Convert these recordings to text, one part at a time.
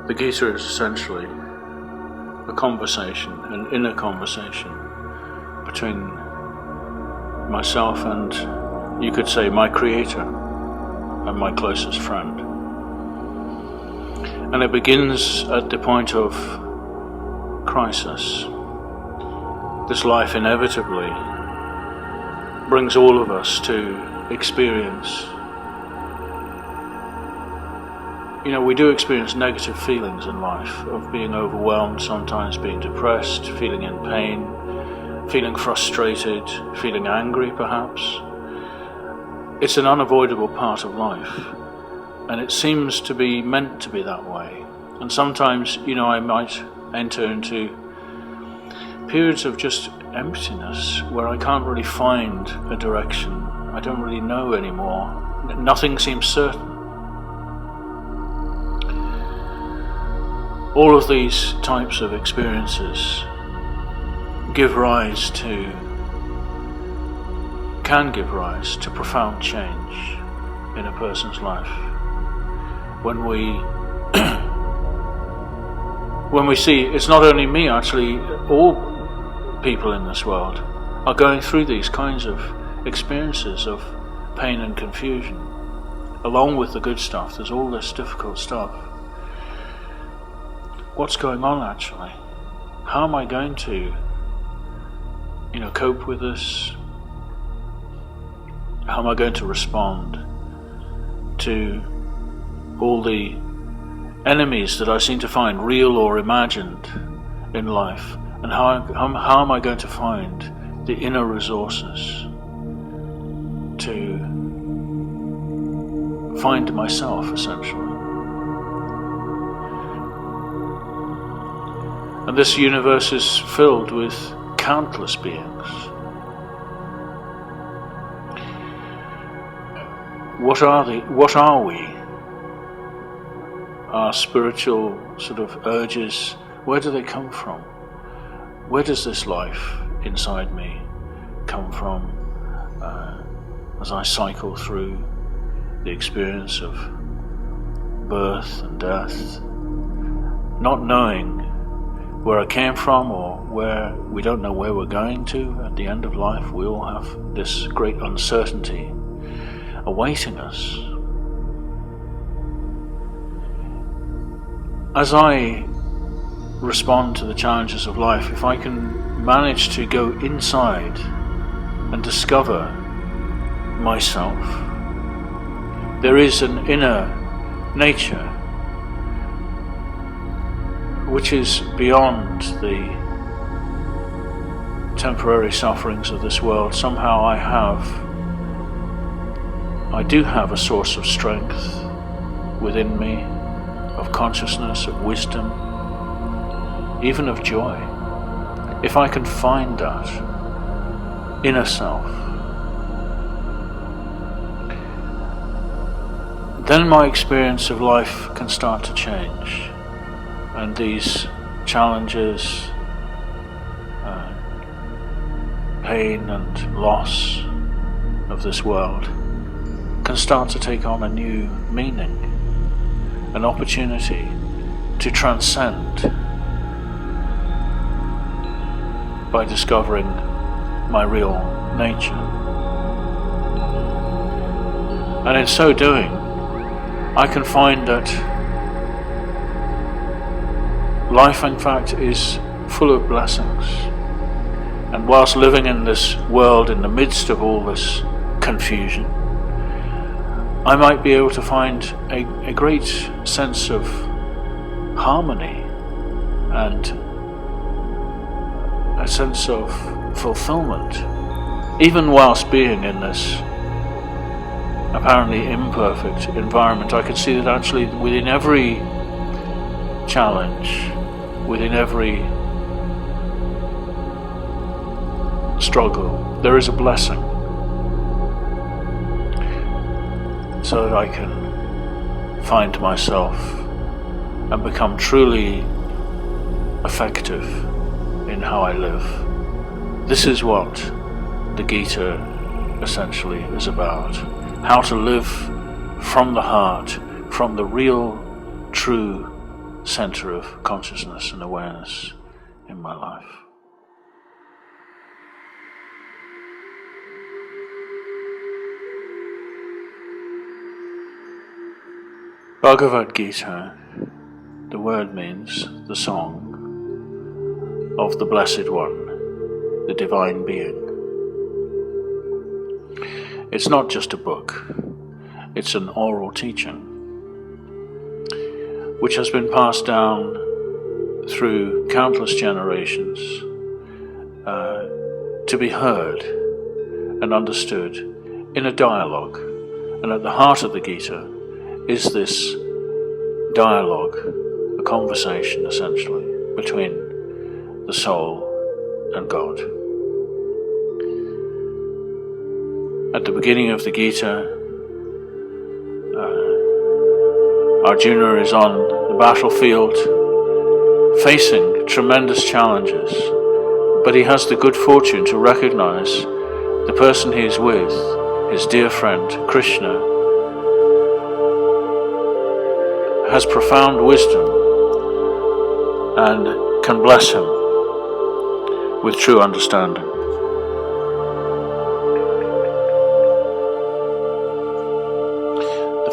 The Gita is essentially a conversation, an inner conversation between myself and, you could say, my creator and my closest friend. And it begins at the point of crisis. This life inevitably brings all of us to experience. We do experience negative feelings in life, of being overwhelmed, sometimes being depressed, feeling in pain, feeling frustrated, feeling angry perhaps. It's an unavoidable part of life, and it seems to be meant to be that way. And sometimes, I might enter into periods of just emptiness where I can't really find a direction. I don't really know anymore. Nothing seems certain. All of these types of experiences can give rise to profound change in a person's life. When we see, it's not only me, actually, all people in this world are going through these kinds of experiences of pain and confusion. Along with the good stuff, there's all this difficult stuff. What's going on actually? How am I going to, cope with this? How am I going to respond to all the enemies that I seem to find, real or imagined, in life? And how am I going to find the inner resources to find myself, essentially? And this universe is filled with countless beings. What are we? Our spiritual sort of urges, where do they come from? Where does this life inside me come from as I cycle through the experience of birth and death, not knowing where I came from, or where we don't know where we're going to at the end of life? We all have this great uncertainty awaiting us. As I respond to the challenges of life, if I can manage to go inside and discover myself, there is an inner nature which is beyond the temporary sufferings of this world. Somehow I do have a source of strength within me, of consciousness, of wisdom, even of joy. If I can find that inner self, then my experience of life can start to change. And these challenges, pain and loss of this world can start to take on a new meaning, an opportunity to transcend by discovering my real nature. And in so doing, I can find that life, in fact, is full of blessings. And whilst living in this world, in the midst of all this confusion, I might be able to find a great sense of harmony and a sense of fulfillment, even whilst being in this apparently imperfect environment. I can see that actually within every challenge, within every struggle, there is a blessing, so that I can find myself and become truly effective in how I live. This is what the Gita essentially is about. How to live from the heart, from the real, true center of consciousness and awareness in my life. Bhagavad Gita, the word means the song of the Blessed One, the Divine Being. It's not just a book, it's an oral teaching which has been passed down through countless generations to be heard and understood in a dialogue. And at the heart of the Gita is this dialogue, a conversation essentially between the soul and God. At the beginning of the Gita, Arjuna is on the battlefield facing tremendous challenges, but he has the good fortune to recognize the person he is with, his dear friend Krishna, has profound wisdom and can bless him with true understanding.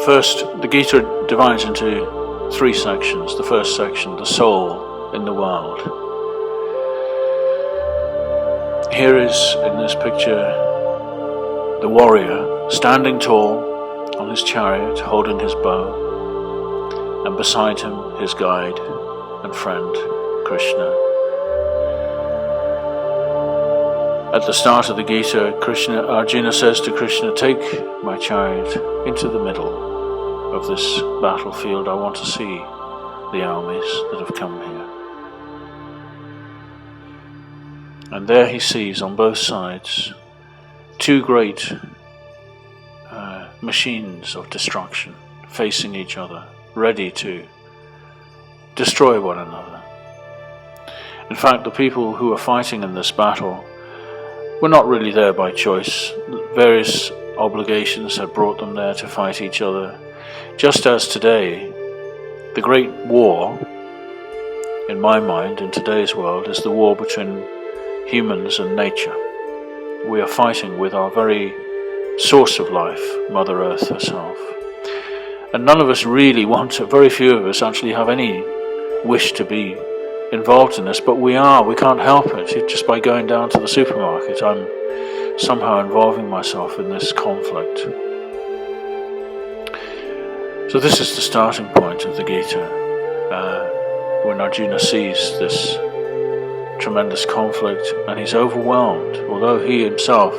The Gita divides into 3 sections. The first section, the soul in the world. Here is, in this picture, the warrior standing tall on his chariot, holding his bow, and beside him his guide and friend, Krishna. At the start of the Gita, Arjuna says to Krishna, "Take my chariot into the middle of this battlefield. I want to see the armies that have come here." And there he sees on both sides 2 great machines of destruction facing each other, ready to destroy one another. In fact, the people who are fighting in this battle were not really there by choice. Various obligations had brought them there to fight each other. Just as today, the great war, in my mind, in today's world, is the war between humans and nature. We are fighting with our very source of life, Mother Earth herself. And none of us really want to, very few of us actually have any wish to be involved in this, but we can't help it. Just by going down to the supermarket, I'm somehow involving myself in this conflict. So this is the starting point of the Gita, when Arjuna sees this tremendous conflict and he's overwhelmed. Although he himself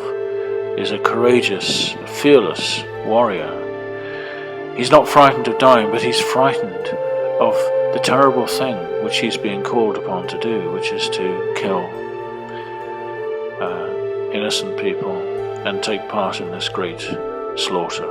is a courageous, fearless warrior, he's not frightened of dying, but he's frightened of the terrible thing which he's being called upon to do, which is to kill innocent people and take part in this great slaughter.